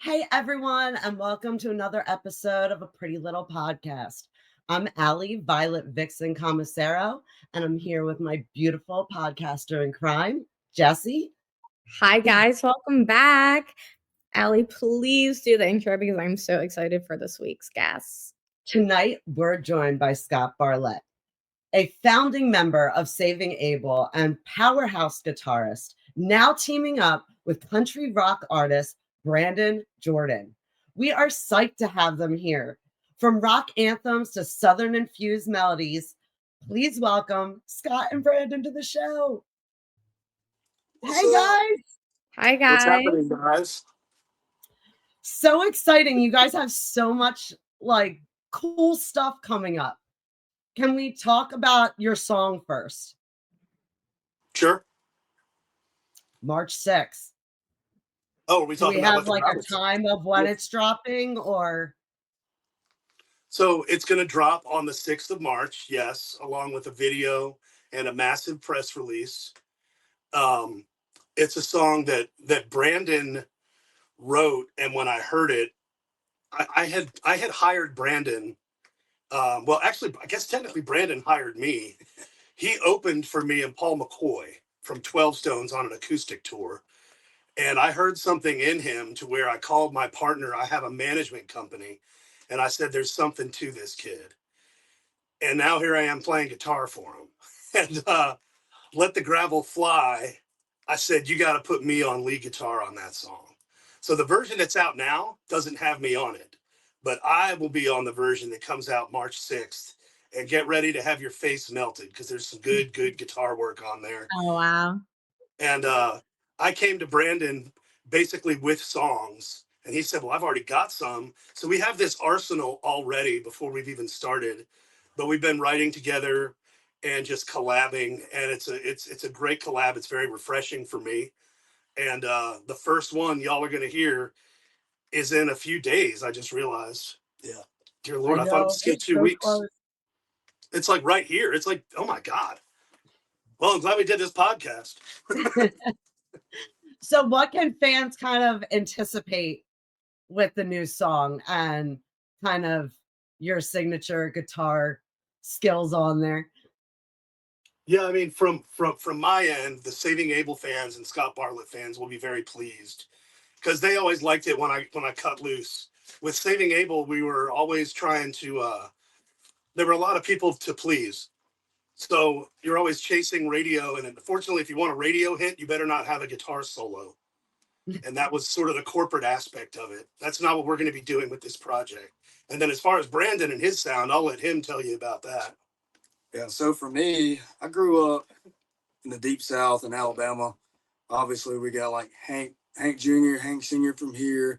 Hey everyone, and welcome to another episode of a Pretty Little Podcast. I'm Allie Violet Vixen Commissaro, and I'm here with my beautiful podcaster in crime, Jessie. Hi guys, welcome back. Allie, please do the intro because I'm so excited for this week's guests. Tonight, we're joined by Scott Bartlett, a founding member of Saving Abel and powerhouse guitarist, now teaming up with country rock artist Brandon Jordan. We are psyched to have them here. From rock anthems to southern infused melodies, please welcome Scott and Brandon to the show. Hey guys. Hi guys. What's happening, guys? So exciting. You guys have so much cool stuff coming up. Can we talk about your song first? Sure. March 6th. Oh, are we talking about like a time of when it's dropping, or? So it's going to drop on the 6th of March, yes, along with a video and a massive press release. It's a song that Brandon wrote, and when I heard it, I had hired Brandon. Well, actually, I guess technically Brandon hired me. He opened for me and Paul McCoy from 12 Stones on an acoustic tour. And I heard something in him to where I called my partner. I have a management company. And I said, there's something to this kid. And now here I am playing guitar for him. And Let the Gravel Fly, I said, you got to put me on lead guitar on that song. So the version that's out now doesn't have me on it. But I will be on the version that comes out March 6th. And get ready to have your face melted because there's some good guitar work on there. Oh, wow. And I came to Brandon basically with songs, and he said, well, I've already got some. So we have this arsenal already before we've even started, but we've been writing together and just collabing, and it's a great collab. It's very refreshing for me. And the first one y'all are going to hear is in a few days. I just realized. Yeah. Dear Lord, I thought it was still 2 weeks. Close. It's like right here. It's like, oh my God. Well, I'm glad we did this podcast. So what can fans kind of anticipate with the new song and kind of your signature guitar skills on there? Yeah, I mean, from my end, the Saving Abel fans and Scott Bartlett fans will be very pleased because they always liked it when I cut loose. With Saving Abel, we were always trying to. There were a lot of people to please, so you're always chasing radio. And unfortunately, if you want a radio hit, you better not have a guitar solo. And that was sort of the corporate aspect of it. That's not what we're going to be doing with this project. And then as far as Brandon and his sound, I'll let him tell you about that. Yeah, so for me, I grew up in the deep South in Alabama. Obviously, we got like Hank Jr., Hank Sr. from here,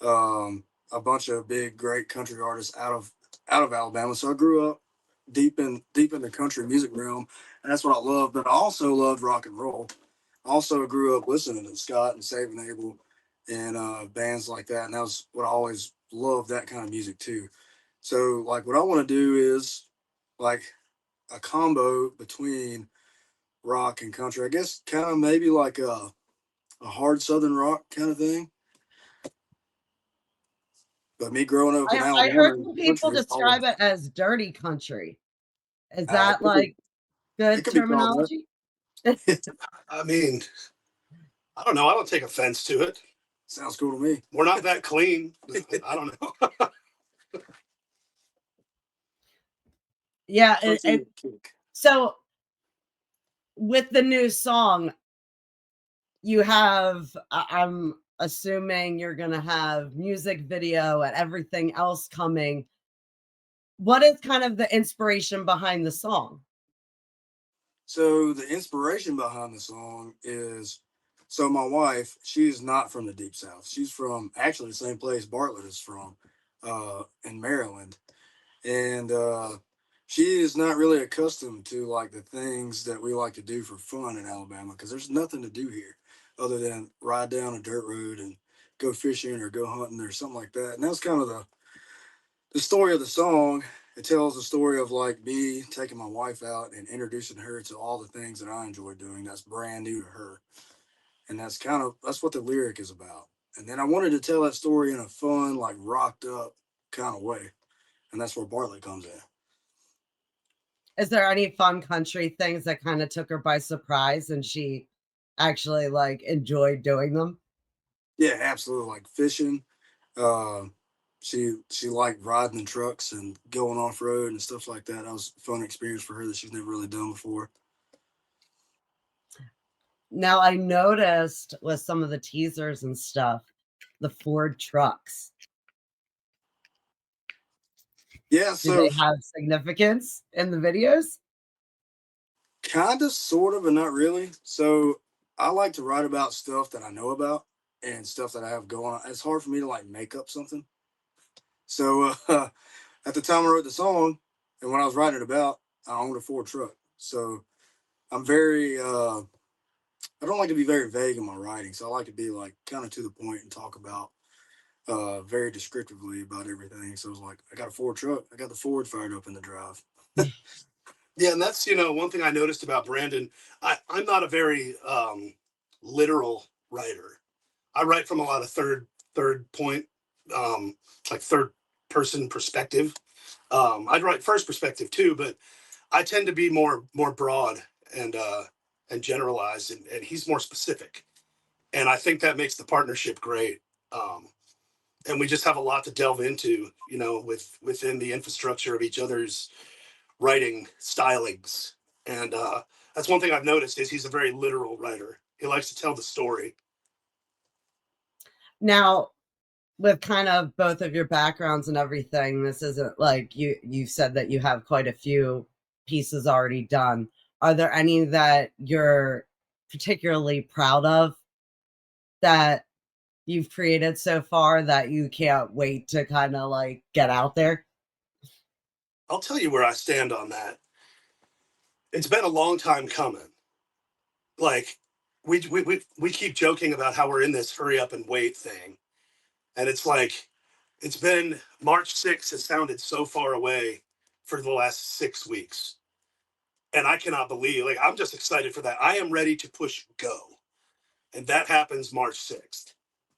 a bunch of big, great country artists out of Alabama. So I grew up deep in the country music realm, and that's what I love. But I also loved rock and roll. I also grew up listening to Scott and Saving Abel and bands like that, and that was what I always loved, that kind of music too. So like what I want to do is like a combo between rock and country. I guess kind of maybe like a hard Southern rock kind of thing. But me growing up in Alabama, I heard some people describe it as dirty country. Is that like good terminology? I mean, I don't know. I don't take offense to it. Sounds cool to me. We're not that clean. I don't know. Yeah. So with the new song, you have, I'm assuming you're going to have music video and everything else coming. What is kind of the inspiration behind the song? So the inspiration behind the song is, so my wife, she's not from the deep South. She's from actually the same place Bartlett is from, in Maryland. And she is not really accustomed to like the things that we like to do for fun in Alabama, because there's nothing to do here other than ride down a dirt road and go fishing or go hunting or something like that. And that's kind of the story of the song. It tells the story of like me taking my wife out and introducing her to all the things that I enjoy doing that's brand new to her. And that's what the lyric is about. And then I wanted to tell that story in a fun, like rocked up kind of way. And that's where Bartlett comes in. Is there any fun country things that kind of took her by surprise and she actually like enjoyed doing them? Yeah, absolutely. Like fishing. Uh, she liked riding the trucks and going off road and stuff like that. That was a fun experience for her that she's never really done before. Now I noticed with some of the teasers and stuff, the Ford trucks. Yeah, Do so they have significance in the videos? kind of, sort of, and not really. So I like to write about stuff that I know about and stuff that I have going on. It's hard for me to like make up something. So at the time I wrote the song and when I was writing it about, I owned a Ford truck. So I'm very I don't like to be very vague in my writing. So I like to be like kind of to the point and talk about very descriptively about everything. So it was like, I got a Ford truck, I got the Ford fired up in the drive. Yeah, and that's, you know, one thing I noticed about Brandon. I'm not a very literal writer. I write from a lot of third point, like third person perspective. I'd write first perspective too, but I tend to be more broad and generalized, and he's more specific. And I think that makes the partnership great. Um, and we just have a lot to delve into, you know, within the infrastructure of each other's writing stylings. And that's one thing I've noticed is he's a very literal writer. He likes to tell the story. Now, with kind of both of your backgrounds and everything, this isn't like you said that you have quite a few pieces already done. Are there any that you're particularly proud of that you've created so far that you can't wait to kind of like get out there? I'll tell you where I stand on that. It's been a long time coming. Like we keep joking about how we're in this hurry up and wait thing. And it's like it's been March 6th has sounded so far away for the last 6 weeks. And I cannot believe, like, I'm just excited for that. I am ready to push go. And that happens March 6th.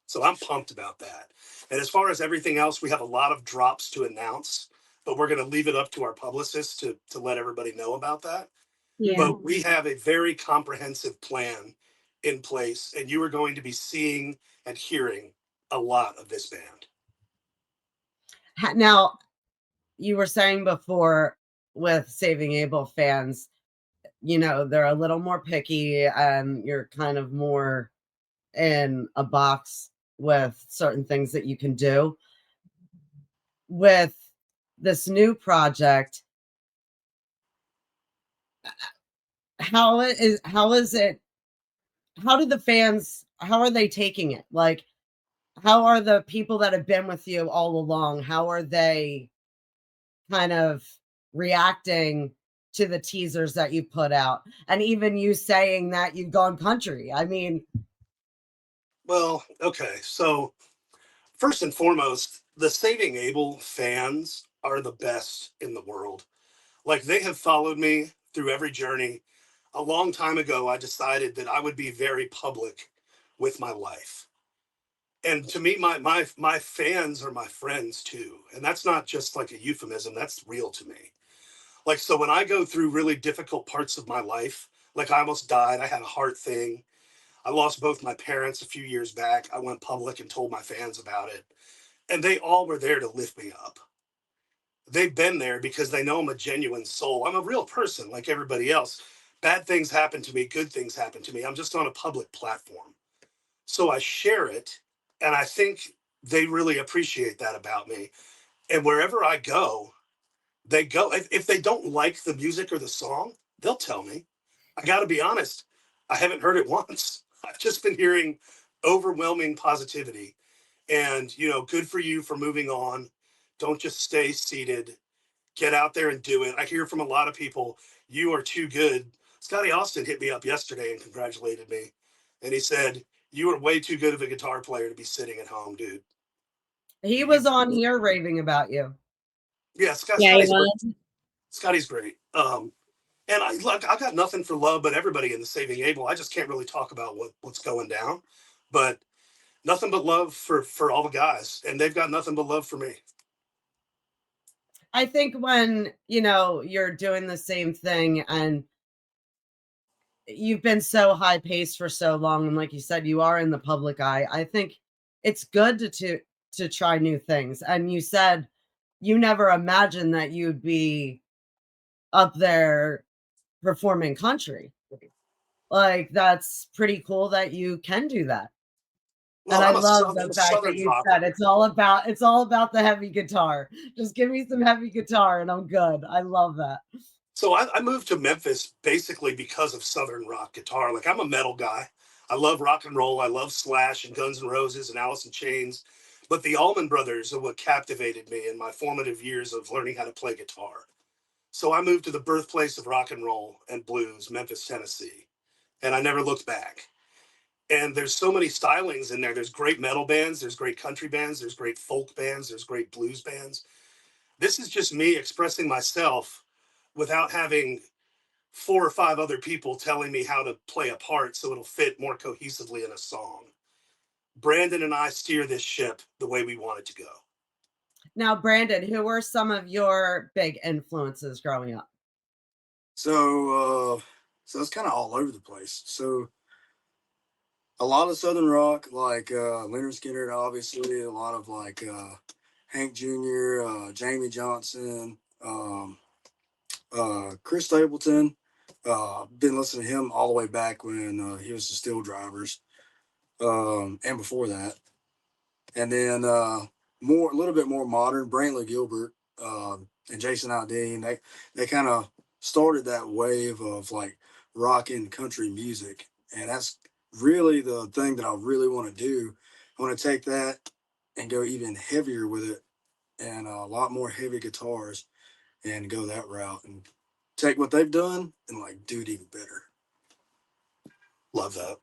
So I'm pumped about that. And as far as everything else, we have a lot of drops to announce, but we're going to leave it up to our publicists to let everybody know about that. Yeah. But we have a very comprehensive plan in place, and you are going to be seeing and hearing a lot of this band. Now, you were saying before with Saving Abel fans, you know, they're a little more picky and you're kind of more in a box with certain things that you can do. With this new project, how is it, how do the fans, how are they taking it? Like, how are the people that have been with you all along, how are they kind of reacting to the teasers that you put out? And even you saying that you've gone country. I mean, Well, okay. So, first and foremost, the Saving Abel fans are the best in the world. Like, they have followed me through every journey. A long time ago, I decided that I would be very public with my life. And to me, my fans are my friends too. And that's not just like a euphemism, that's real to me. Like, so when I go through really difficult parts of my life, like I almost died, I had a heart thing. I lost both my parents a few years back. I went public and told my fans about it. And they all were there to lift me up. They've been there because they know I'm a genuine soul. I'm a real person like everybody else. Bad things happen to me, good things happen to me. I'm just on a public platform. So I share it. And I think they really appreciate that about me. And wherever I go, they go. If they don't like the music or the song, they'll tell me. I got to be honest, I haven't heard it once. I've just been hearing overwhelming positivity. And, you know, good for you for moving on. Don't just stay seated. Get out there and do it. I hear from a lot of people, you are too good. Scotty Austin hit me up yesterday and congratulated me. And he said, you are way too good of a guitar player to be sitting at home, dude. he You, was on here raving about you. yeah, Yeah, he Scotty's great. was. Scotty's great. And I got nothing for love, but everybody in the Saving Abel. I just can't really talk about what's going down. But nothing but love for all the guys, and they've got nothing but love for me. I think when, you're doing the same thing and you've been so high paced for so long, and like you said, you are in the public eye, I think it's good to try new things. And you said you never imagined that you'd be up there performing country. Like, that's pretty cool that you can do that. Well, And I I'm a love the fact that southern you rocker. said it's all about the heavy guitar. Just give me some heavy guitar and I'm good. I love that. So I moved to Memphis basically because of southern rock guitar. Like, I'm a metal guy. I love rock and roll. I love Slash and Guns N' Roses and Alice in Chains. But the Allman Brothers are what captivated me in my formative years of learning how to play guitar. So I moved to the birthplace of rock and roll and blues, Memphis, Tennessee, and I never looked back. And there's so many stylings in there. There's great metal bands, there's great country bands, there's great folk bands, there's great blues bands. This is just me expressing myself without having 4 or 5 other people telling me how to play a part so it'll fit more cohesively in a song. Brandon and I steer this ship the way we want it to go. Now, Brandon, who were some of your big influences growing up? So it's kind of all over the place. So a lot of Southern rock, like Leonard Skinner, obviously, a lot of like Hank Jr., Jamie Johnson, Chris Stapleton. Been listening to him all the way back when he was the Steel Drivers, and before that. And then a little bit more modern, Brantley Gilbert and Jason Aldean. They kind of started that wave of like rock and country music, and that's really the thing that I really want to do. I want to take that and go even heavier with it, and a lot more heavy guitars, and go that route and take what they've done and like do it even better. Love that.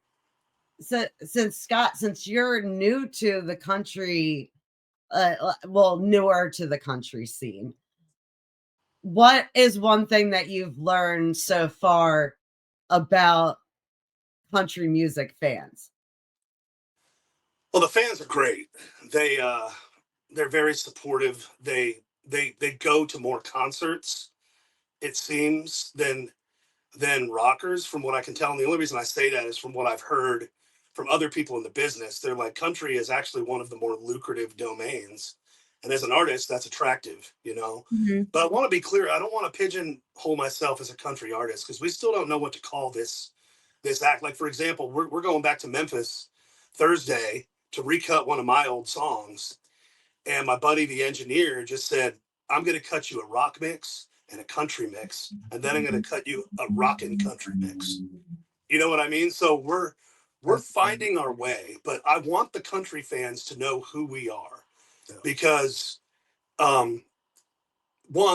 So, since you're new to the country, newer to the country scene, what is one thing that you've learned so far about country music fans? Well, the fans are great. They're very supportive. They go to more concerts, it seems, than rockers, from what I can tell. And the only reason I say that is from what I've heard from other people in the business. They're like, country is actually one of the more lucrative domains. And as an artist, that's attractive, Mhm. But I want to be clear. I don't want to pigeonhole myself as a country artist because we still don't know what to call this act. Like, for example, we're going back to Memphis Thursday to recut one of my old songs. And my buddy, the engineer, just said, I'm going to cut you a rock mix and a country mix. And then I'm going to cut you a rock and country mix. You know what I mean? So we're That's finding our way, but I want the country fans to know who we are because, one,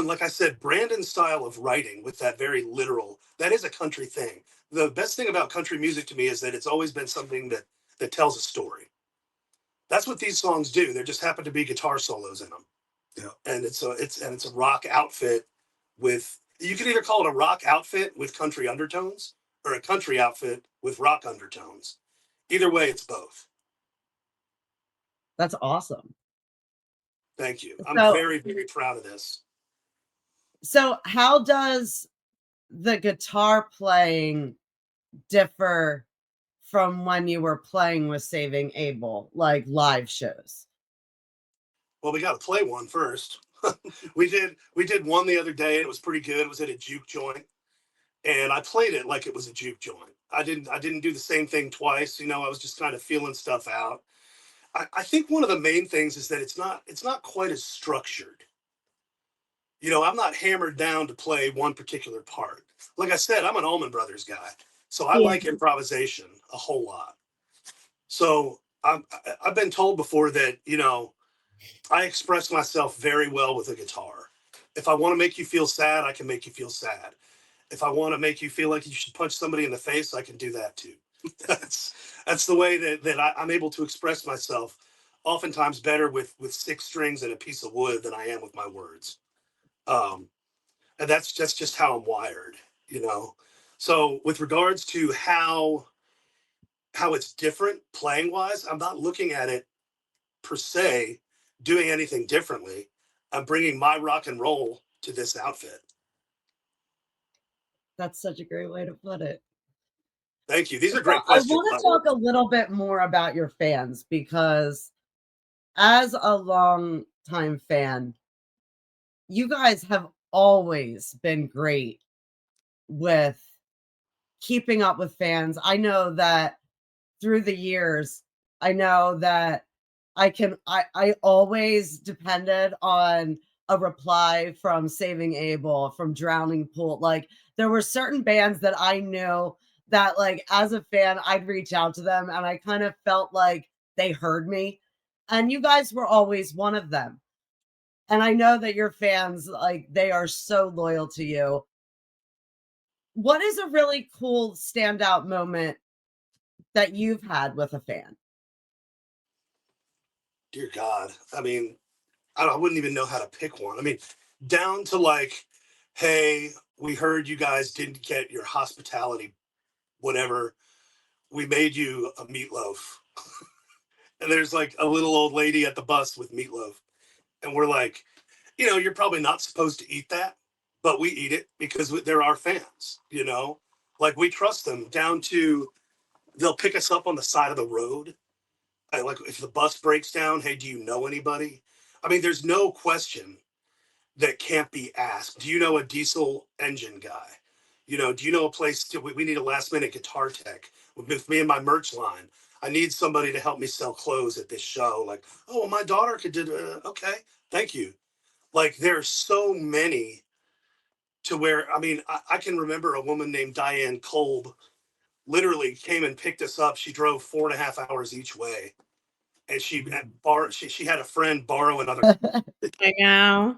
like I said, Brandon's style of writing with that very literal, that is a country thing. The best thing about country music to me is that it's always been something that tells a story. That's what these songs do. There just happen to be guitar solos in them. Yeah. And it's a rock outfit with, you can either call it a rock outfit with country undertones or a country outfit with rock undertones. Either way, it's both. That's awesome. Thank you. I'm So, very, very proud of this. so how does the guitar playing differ from when you were playing with Saving Abel, like live shows? Well, we got to play one first. we did one the other day and it was pretty good. It was at a juke joint. And I played it like it was a juke joint. I didn't do the same thing twice. I was just kind of feeling stuff out. I think one of the main things is that it's not quite as structured. I'm not hammered down to play one particular part. Like I said, I'm an Allman Brothers guy, so I Yeah. like improvisation a whole lot. So I've been told before that I express myself very well with a guitar. If I want to make you feel sad, I can make you feel sad. If I want to make you feel like you should punch somebody in the face, I can do that too. that's the way that I'm able to express myself, oftentimes better with 6 strings and a piece of wood than I am with my words. And that's just how I'm wired. So with regards to how how it's different playing wise. I'm not looking at it per se doing anything differently. I'm bringing my rock and roll to this outfit. That's such a great way to put it. Thank you. These are So great I questions. want to talk a little bit more about your fans, because as a long time fan, you guys have always been great with keeping up with fans. I know that through the years, I know that I always depended on a reply from Saving Abel, from Drowning Pool. Like, there were certain bands that I knew that, like, as a fan, I'd reach out to them and I kind of felt like they heard me. And you guys were always one of them. And I know that your fans, like, they are so loyal to you. What is a really cool standout moment that you've had with a fan? Dear God. I mean, I wouldn't even know how to pick one. I mean, down to like, hey, we heard you guys didn't get your hospitality, whatever. We made you a meatloaf. And there's like a little old lady at the bus with meatloaf. And we're like, you're probably not supposed to eat that, but we eat it because they're our fans, Like, we trust them down to they'll pick us up on the side of the road. Like, if the bus breaks down, hey, do you know anybody? I mean, there's no question that can't be asked. Do you know a diesel engine guy? Do you know a place we need a last minute guitar tech with me and my merch line? I need somebody to help me sell clothes at this show. Like, oh, well, my daughter could do, okay, thank you. Like, there's so many to where, I mean, I can remember a woman named Diane Kolb literally came and picked us up. She drove 4.5 hours each way. And she had a friend borrow another. I know.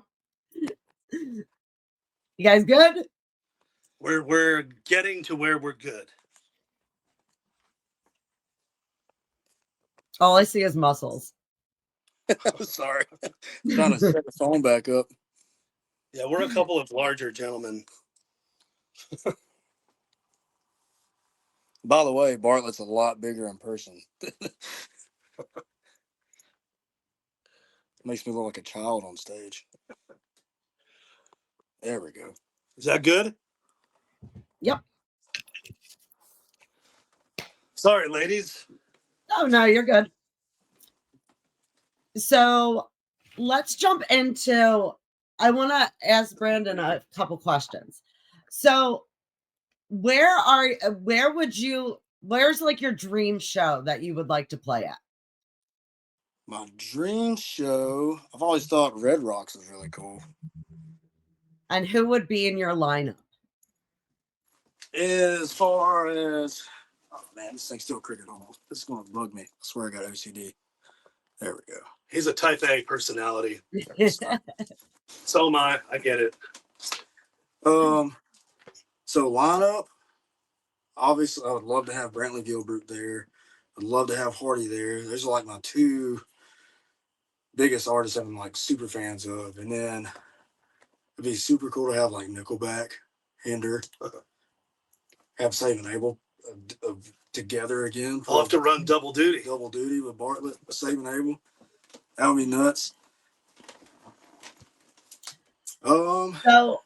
You guys good? We're getting to where we're good. All I see is muscles. Sorry. Trying to set the phone back up. Yeah, we're a couple of larger gentlemen. By the way, Bartlett's a lot bigger in person. Makes me look like a child on stage. There we go. Is that good? Yep. Sorry, ladies. Oh, no, you're good. So let's jump into, I want to ask Brandon a couple questions. So where's like your dream show that you would like to play at? My dream show, I've always thought Red Rocks was really cool. And who would be in your lineup? As far as, oh man, this thing's still cricket almost. This is going to bug me. I swear I got OCD. There we go. He's a type A personality. So am I. I get it. So lineup, obviously I would love to have Brantley Gilbert there. I'd love to have Hardy there. Those are like my two biggest artists I'm like super fans of. And then it'd be super cool to have like Nickelback, Hinder, have Saving Abel together again. I'll have to run double duty. Double duty with Bartlett, Saving Abel. That would be nuts. So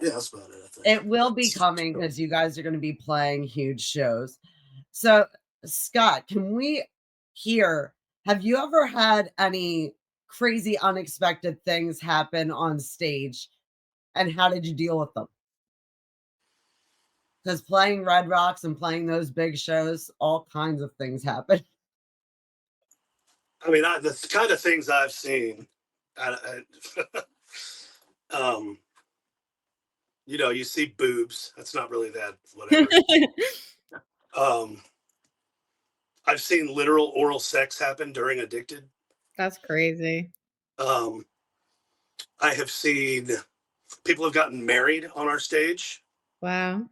yeah, that's about it. I think it will be coming because you guys are going to be playing huge shows. So Scott, can we hear, have you ever had any crazy unexpected things happen on stage, and how did you deal with them? Because playing Red Rocks and playing those big shows, all kinds of things happen. I mean, the kind of things I've seen, you see boobs. That's not really that, whatever. I've seen literal oral sex happen during Addicted. That's crazy. I have seen people have gotten married on our stage. Wow.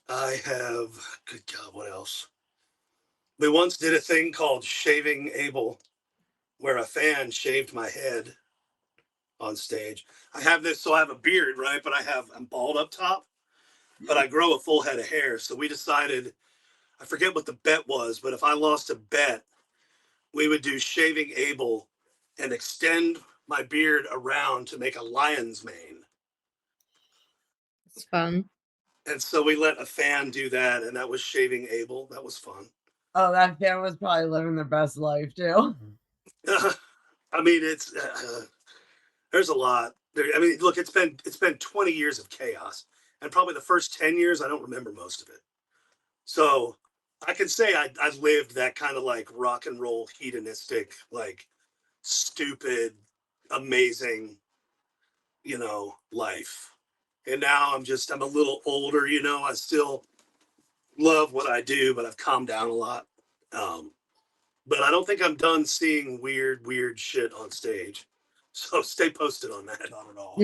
I have, good God, what else? We once did a thing called Shaving Abel, where a fan shaved my head on stage. I have this, so I have a beard, right? But I'm bald up top. but I grow a full head of hair. So we decided, I forget what the bet was, but if I lost a bet, we would do Shaving Abel and extend my beard around to make a lion's mane. It's fun. And so we let a fan do that, and that was Shaving Abel. That was fun. Oh, that fan was probably living their best life too. I mean, it's there's a lot. I mean, look, it's been 20 years of chaos, and probably the first 10 years I don't remember most of it. So I can say I lived that kind of like rock and roll hedonistic, like stupid, amazing, life. And now I'm a little older, I still love what I do, but I've calmed down a lot. But I don't think I'm done seeing weird shit on stage. So stay posted on that. Not at all.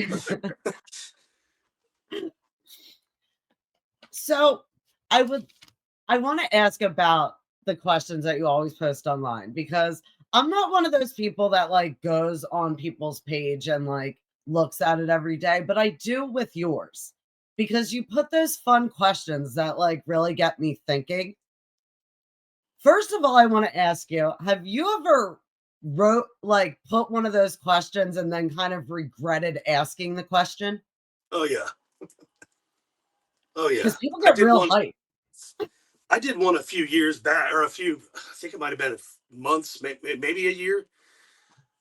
So I want to ask about the questions that you always post online, because I'm not one of those people that like goes on people's page and like looks at it every day, but I do with yours, because you put those fun questions that like really get me thinking. First of all, I want to ask you, have you ever put one of those questions and then kind of regretted asking the question? Oh yeah. Oh yeah. Because people get real hyped. I did one a few years back, I think it might have been months, maybe a year,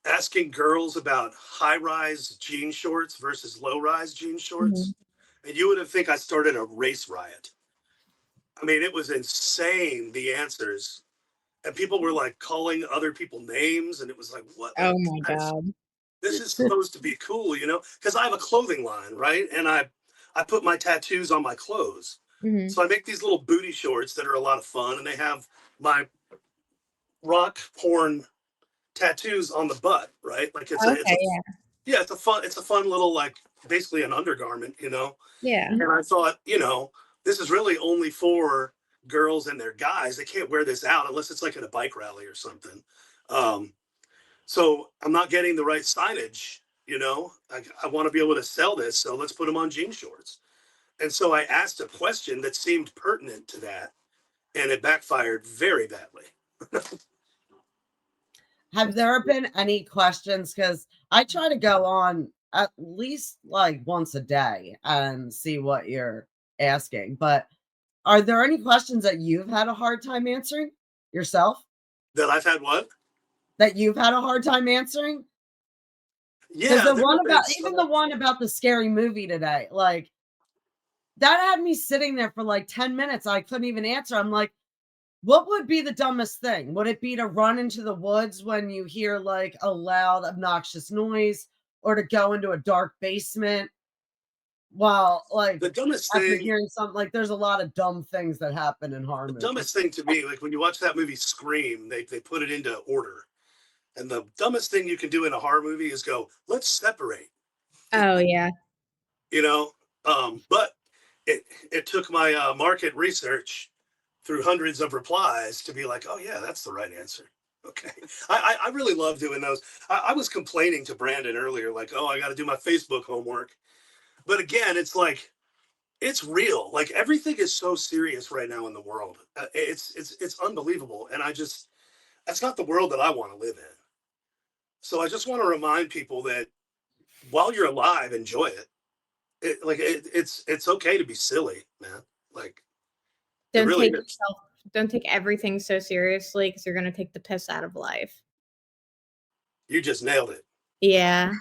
asking girls about high-rise jean shorts versus low-rise jean shorts. And you would think I started a race riot. I mean, it was insane, the answers. And people were like calling other people names, and it was like, what? Oh my God. This is supposed to be cool, because I have a clothing line, right? And I put my tattoos on my clothes. So I make these little booty shorts that are a lot of fun, and they have my rock porn tattoos on the butt, right? Like it's a fun little, like, basically an undergarment, Yeah. And I thought, this is really only for girls and their guys. They can't wear this out unless it's like at a bike rally or something. So I'm not getting the right signage, I want to be able to sell this, so let's put them on jean shorts. And so I asked a question that seemed pertinent to that, and it backfired very badly. Have there been any questions? Because I try to go on at least like once a day and see what you're asking. But are there any questions that you've had a hard time answering yourself? That I've had what? That you've had a hard time answering? Yeah. The one about the scary movie today, like that had me sitting there for like 10 minutes. I couldn't even answer. I'm like, what would be the dumbest thing? Would it be to run into the woods when you hear like a loud, obnoxious noise, or to go into a dark basement while like the dumbest after thing? Hearing something like, there's a lot of dumb things that happen in horror movies. The dumbest thing to me, like when you watch that movie Scream, they put it into order, and the dumbest thing you can do in a horror movie is go, let's separate. Oh yeah. But it took my market research through hundreds of replies to be like, oh yeah, that's the right answer. Okay. I really love doing those. I was complaining to Brandon earlier, like, oh, I got to do my Facebook homework. But again, it's like, it's real. Like everything is so serious right now in the world. It's unbelievable. And that's not the world that I want to live in. So I just want to remind people that while you're alive, enjoy it. It's okay to be silly, man. Like, don't take everything so seriously, because you're gonna take the piss out of life. You just nailed it. Yeah.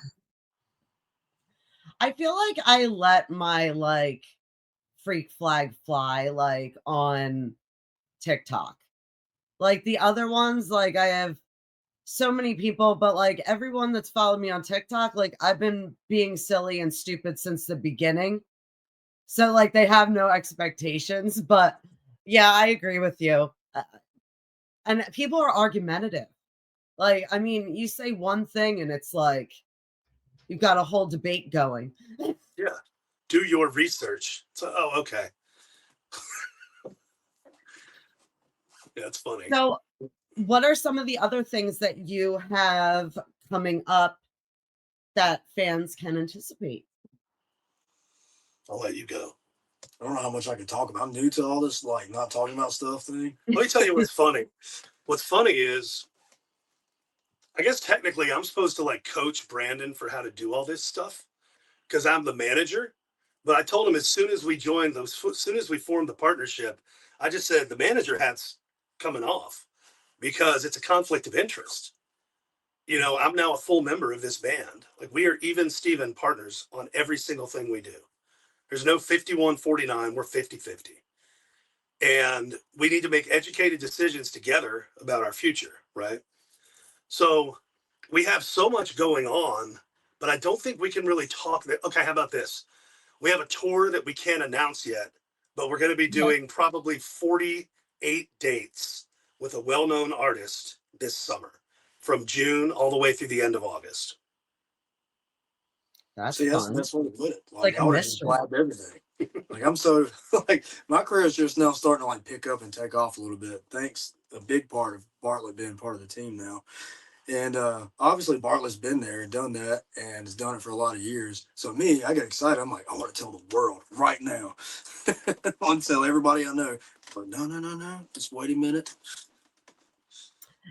I feel like I let my like freak flag fly like on TikTok. Like the other ones, like I have so many people, but like everyone that's followed me on TikTok, like I've been being silly and stupid since the beginning. So like they have no expectations. But yeah, I agree with you. And people are argumentative. Like, I mean, you say one thing and it's like you've got a whole debate going. Yeah. Do your research. So, oh, okay. Yeah, it's funny. So what are some of the other things that you have coming up that fans can anticipate? I'll let you go. I don't know how much I can talk about. I'm new to all this, like not talking about stuff thing. Let me tell you what's funny. What's funny is, I guess technically I'm supposed to like coach Brandon for how to do all this stuff because I'm the manager. But I told him as soon as we joined those, as soon as we formed the partnership, I just said the manager hat's coming off because it's a conflict of interest. You know, I'm now a full member of this band. Like we are even Steven partners on every single thing we do. There's no 51-49, we're 50-50. And we need to make educated decisions together about our future, right? So we have so much going on, but I don't think we can really talk. Okay, how about this? We have a tour that we can't announce yet, but we're going to be Yeah. doing probably 48 dates with a well-known artist this summer from June all the way through the end of August. That's See, that's fun. that's what to put it. Like Like a I would have just mystery. blabbed everything. Like I'm so like my career is just now starting to like pick up and take off a little bit. Thanks a big part of Bartlett being part of the team now. And obviously Bartlett's been there and done that and has done it for a lot of years. So me, I get excited. I'm like, I want to tell the world right now. I want to tell everybody I know. But no. Just wait a minute.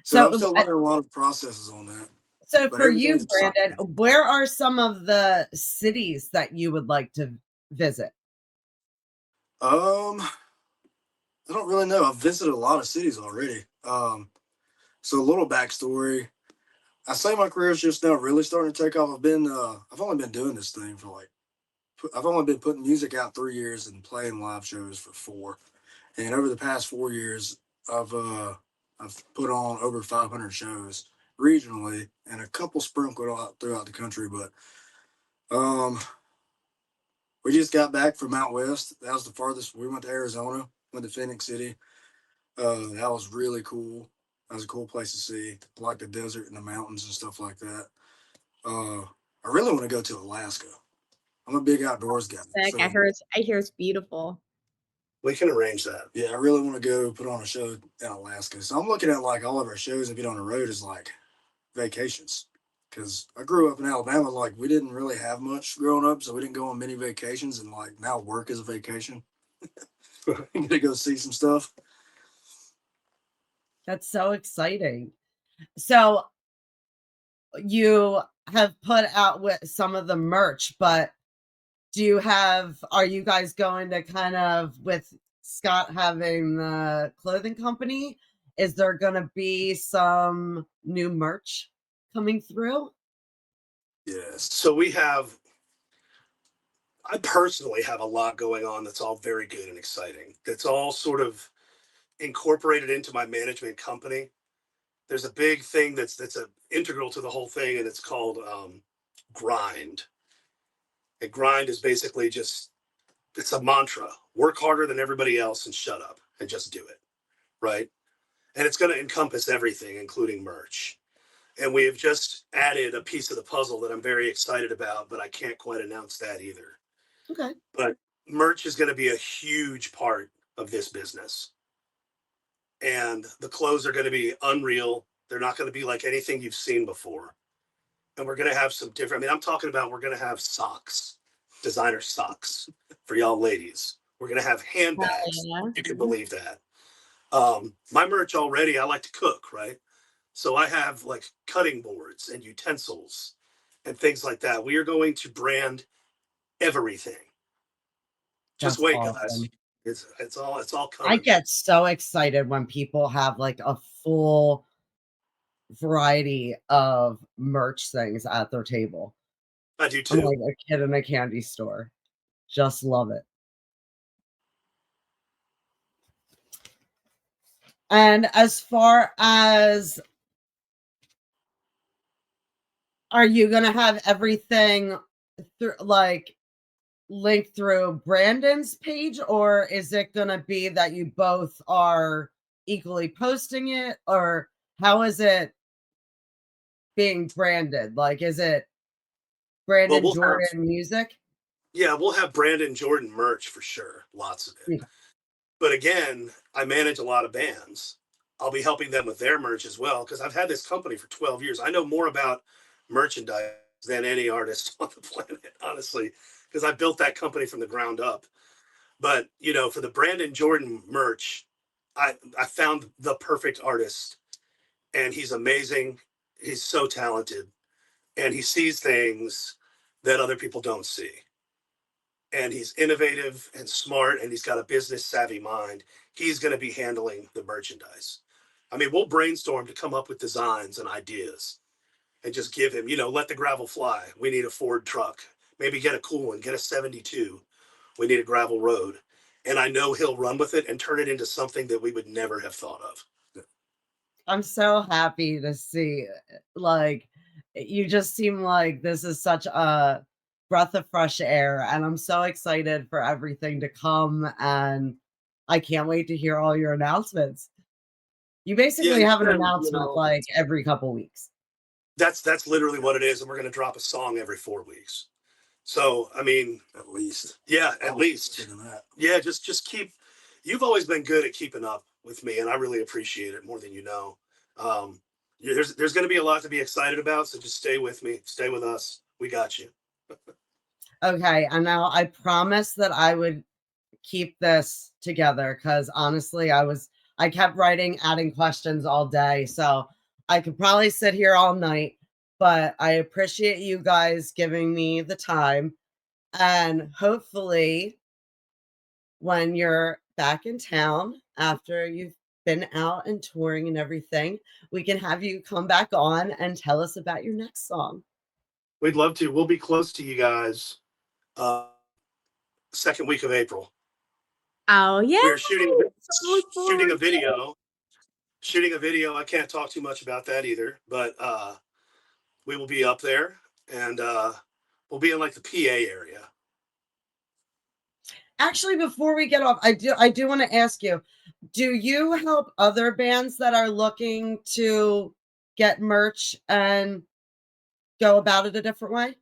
So I'm So, still learning a lot of processes on that. so But for you, everything's Brandon, exciting. where are some of the cities that you would like to visit? I don't really know. I've visited a lot of cities already. So a little backstory. I say my career is just now really starting to take off. I've only been doing this thing for like, I've only been putting music out 3 years and playing live shows for 4. And over the past 4 years, I've uh, I've put on over 500 shows regionally and a couple sprinkled out throughout the country. But um, we just got back from out west. That was the farthest. We went to Arizona, went to Phoenix City. That was really cool. That was a cool place to see, like the desert and the mountains and stuff like that. Uh, I really want to go to Alaska. I'm a big outdoors guy, Sick. so I hear it's beautiful. We can arrange that. yeah, I really want to go put on a show in Alaska. So I'm looking at like all of our shows and get on the road as like vacations. Because I grew up in Alabama, like we didn't really have much growing up, so we didn't go on many vacations. And like now, work is a vacation. I'm gonna go see some stuff. That's so exciting. So you have put out with some of the merch, but are you guys going to kind of, with Scott having the clothing company, is there going to be some new merch coming through? Yes. So I personally have a lot going on that's all very good and exciting. That's all sort of incorporated into my management company. There's a big thing that's integral to the whole thing, and it's called grind. And grind is basically just, it's a mantra: work harder than everybody else and shut up and just do it, right? And it's going to encompass everything, including merch. And we have just added a piece of the puzzle that I'm very excited about, but I can't quite announce that either. Okay. But merch is going to be a huge part of this business. And the clothes are going to be unreal. They're not going to be like anything you've seen before. And we're going to have some different, I mean, I'm talking about, we're going to have socks, designer socks for y'all ladies. We're going to have handbags. Yeah. You can believe that. My merch already, I like to cook, right? So I have like cutting boards and utensils and things like that. We are going to brand everything. Just That's wait, guys. awesome. It's all I coming. get so excited when people have like a full variety of merch things at their table. I do I'm too. like a kid in a candy store. Just love it. And as far as, are you going to have everything through, like, linked through Brandon's page, or is it going to be that you both are equally posting it, or how is it being branded? Like, is it Well, Brandon Jordan Music? we'll have Brandon Jordan merch for sure. Lots of it. Yeah. But again, I manage a lot of bands. I'll be helping them with their merch as well, because I've had this company for 12 years. I know more about merchandise than any artist on the planet, honestly, because I built that company from the ground up. But for the Brandon Jordan merch, I found the perfect artist, and he's amazing. He's so talented, and he sees things that other people don't see. And he's innovative and smart, and he's got a business savvy mind. He's going to be handling the merchandise. I mean, we'll brainstorm to come up with designs and ideas and just give him, let the gravel fly. We need a Ford truck. Maybe get a cool one, get a 72. We need a gravel road. And I know he'll run with it and turn it into something that we would never have thought of. I'm so happy to see, like, you just seem like this is such a breath of fresh air, and I'm so excited for everything to come, and I can't wait to hear all your announcements. You basically have an announcement like every couple weeks. That's literally what it is, and we're going to drop a song every 4 weeks. So, I mean, At least. yeah, at least. Yeah, just keep. You've always been good at keeping up with me, and I really appreciate it more than you know. There's going to be a lot to be excited about, so just stay with me, stay with us. We got you. Okay, and now I promised that I would keep this together because honestly, I kept writing, adding questions all day, so I could probably sit here all night. But I appreciate you guys giving me the time, and hopefully, when you're back in town after you've been out and touring and everything, we can have you come back on and tell us about your next song. We'd love to. We'll be close to you guys. Second week of April. Oh yeah. We're shooting So shooting a video. Shooting a video. I can't talk too much about that either, but we will be up there, and we'll be in like the PA area. Actually, before we get off, I do want to ask you, do you help other bands that are looking to get merch and go about it a different way?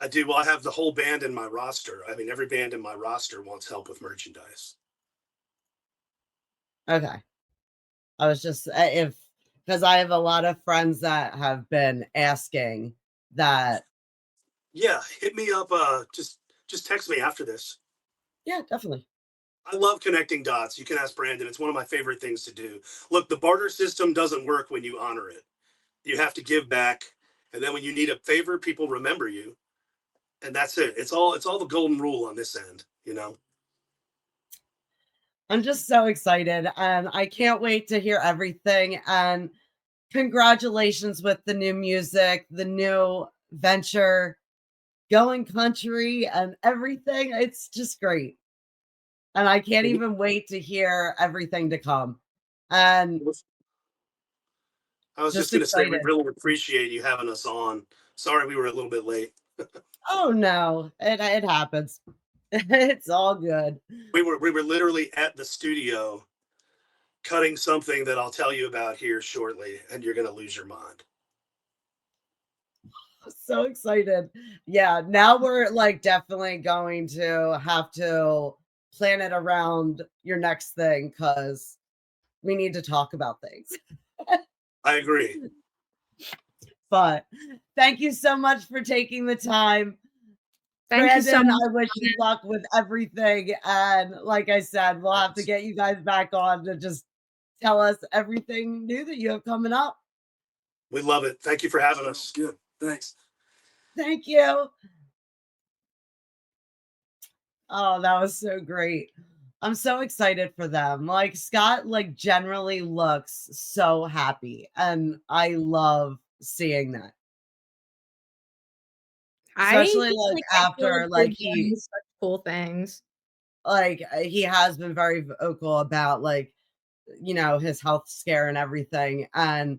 I do. Well, I have the whole band in my roster. I mean, every band in my roster wants help with merchandise. Okay. I was just if because I have a lot of friends that have been asking that. Yeah, hit me up. Just text me after this. Yeah, definitely. I love connecting dots. You can ask Brandon. It's one of my favorite things to do. Look, the barter system doesn't work when you honor it. You have to give back, and then when you need a favor, people remember you, and that's it. It's all the golden rule on this end. I'm just so excited, and I can't wait to hear everything. And congratulations with the new music, the new venture, going country, and everything. It's just great. And I can't even wait to hear everything to come. And I was just going to say we really appreciate you having us on. Sorry we were a little bit late. Oh no, it happens. It's all good. We were literally at the studio cutting something that I'll tell you about here shortly, and you're going to lose your mind. So excited. Yeah, now we're like definitely going to have to plan it around your next thing because we need to talk about things. I agree. But thank you so much for taking the time. Thank you so Brandon, much. I wish you luck with everything. And like I said, we'll have to get you guys back on to just tell us everything new that you have coming up. We love it. Thank you for having us. Good. Thanks. Thank you. Oh, that was so great. I'm so excited for them. Like Scott, like generally looks so happy, and I love seeing that. Especially like after like he such cool things. like he has been very vocal about like his health scare and everything, and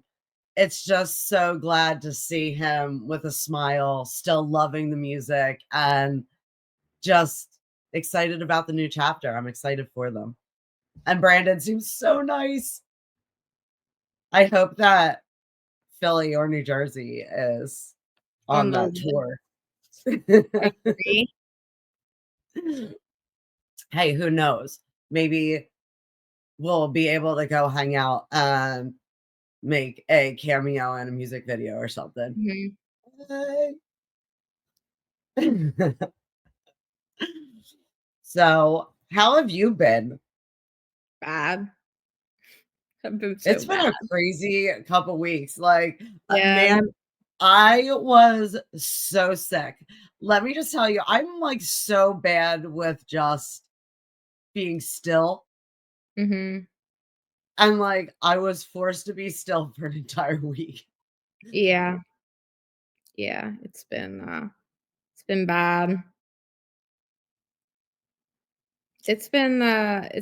it's just so glad to see him with a smile, still loving the music, and just excited about the new chapter. I'm excited for them. And Brandon seems so nice. I hope that Philly or New Jersey is on that tour. I agree. Hey, who knows? Maybe we'll be able to go hang out and make a cameo in a music video or something. Mhm. So, how have you been? Bad. I've been so It's been bad. a crazy couple weeks. Like, Yeah. man, I was so sick. Let me just tell you, I'm like so bad with just being still. Mhm. And like, I was forced to be still for an entire week. Yeah. Yeah. It's been bad. It's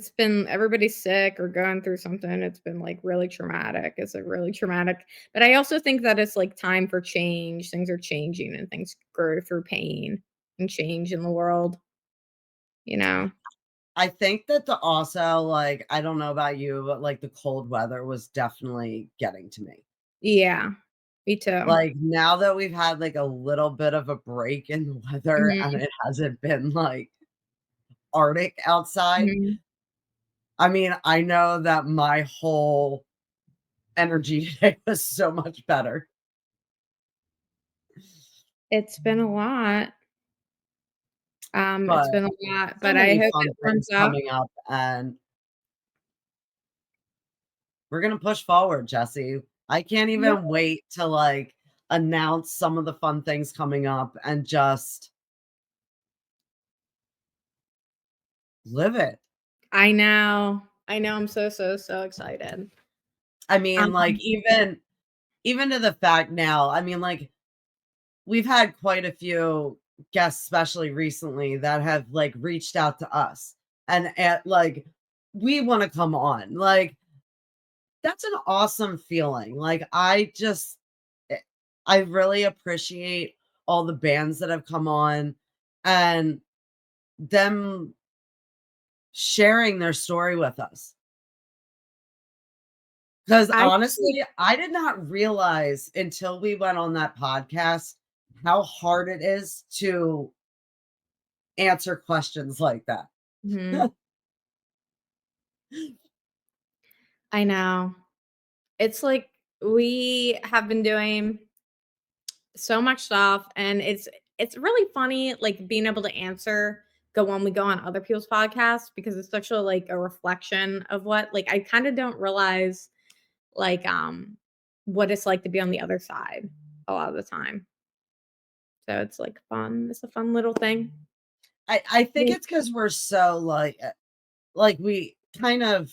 been everybody's sick or going through something. It's been like really traumatic. It's a really traumatic, but I also think that it's like time for change. Things are changing and things grow through pain and change in the world, you know? I think that the also like, I don't know about you, but like the cold weather was definitely getting to me. Yeah. Me too. Like now that we've had like a little bit of a break in the weather Mhm, and it hasn't been like Arctic outside. mhm. I mean, I know that my whole energy today was so much better, It's been a lot. but It's been a lot, so but I many hope fun it warms things up. coming up and we're gonna push forward, Jesse. I can't Yeah. even wait to like announce some of the fun things coming up and just live it. I know. I know. I'm so, so, so excited. I mean, like Um, even to the fact now, I mean, like we've had quite a few guests, especially recently, that have like reached out to us and at like we want to come on. Like that's an awesome feeling. Like eh, I really appreciate all the bands that have come on and them sharing their story with us. Because I think honestly, I did not realize until we went on that podcast how hard it is to answer questions like that. mhm. I know. It's like we have been doing so much stuff and it's really funny like being able to answer go when we go on other people's podcasts because it's such a like a reflection of what like I kind of don't realize like what it's like to be on the other side a lot of the time. So it's like fun. It's a fun little thing. I think Yeah. it's because we're so like we kind of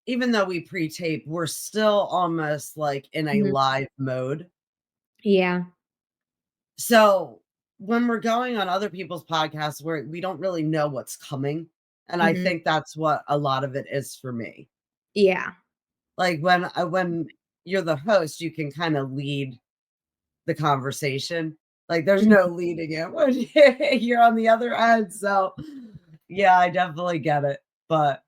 even though we pre-tape, we're still almost like in a Mhm. live mode. Yeah. So when we're going on other people's podcasts where we don't really know what's coming, and I Mhm. think that's what a lot of it is for me. Yeah. Like when you're the host, you can kind of lead the conversation. Like there's Mhm. no leading it when you're on the other end. So yeah, I definitely get it. But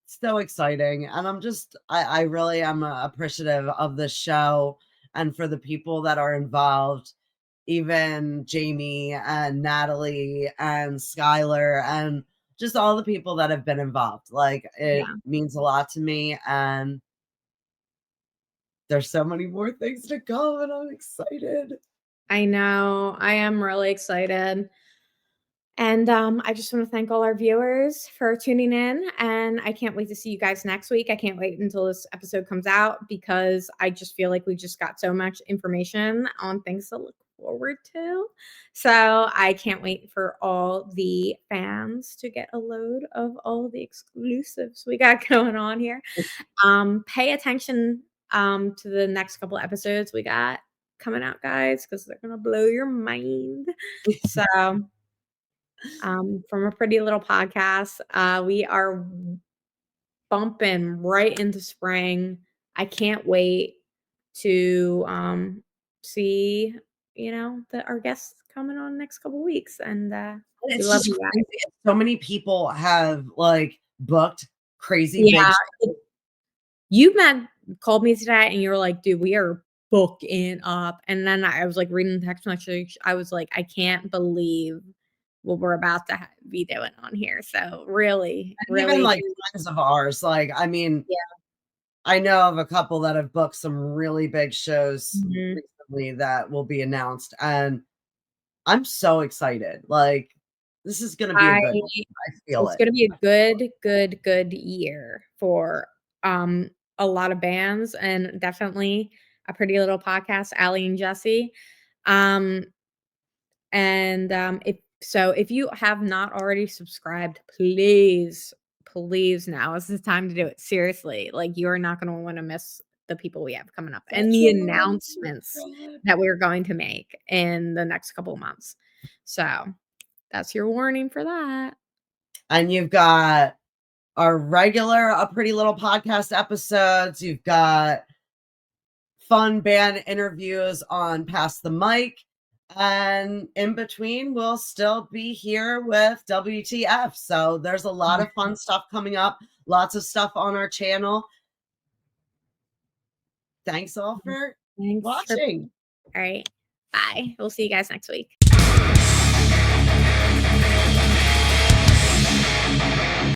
so exciting. And I really am appreciative of the show and for the people that are involved, even Jamie and Natalie and Skylar and just all the people that have been involved. Like it Yeah. means a lot to me. And there's so many more things to come, and I'm excited. I know. I am really excited. And I just want to thank all our viewers for tuning in. And I can't wait to see you guys next week. I can't wait until this episode comes out because I just feel like we just got so much information on things to look forward to. So I can't wait for all the fans to get a load of all the exclusives we got going on here. Pay attention to the next couple episodes we got coming out, guys, because they're gonna blow your mind. So from a pretty little podcast. We are bumping right into spring. I can't wait to see, our guests coming on next couple weeks. And And we it's love just you crazy. guys. So many people have like booked crazy big Yeah. You called me today and you were like, dude, we are booking up. And then I was like reading the text message. I was like, I can't believe what we're about to be doing on here. So really, and even really, like friends of ours. Like, I mean, yeah. I know of a couple that have booked some really big shows Mhm. recently that will be announced, and I'm so excited. Like, This is going to be a good one. I feel It's it. going to be a good year for a lot of bands, and definitely a Pretty Little Podcast, Allie and Jesse. If you have not already subscribed, please now is the time to do it. Seriously, like, you are not going to want to miss the people we have coming up and the announcements that we're going to make in the next couple of months. So that's your warning for that. And you've got our regular A Pretty Little Podcast episodes. You've got fun band interviews on Pass the Mic. And in between, we'll still be here with WTF. So there's a lot of fun stuff coming up. Lots of stuff on our channel. Thanks all for watching. All right. Bye. We'll see you guys next week.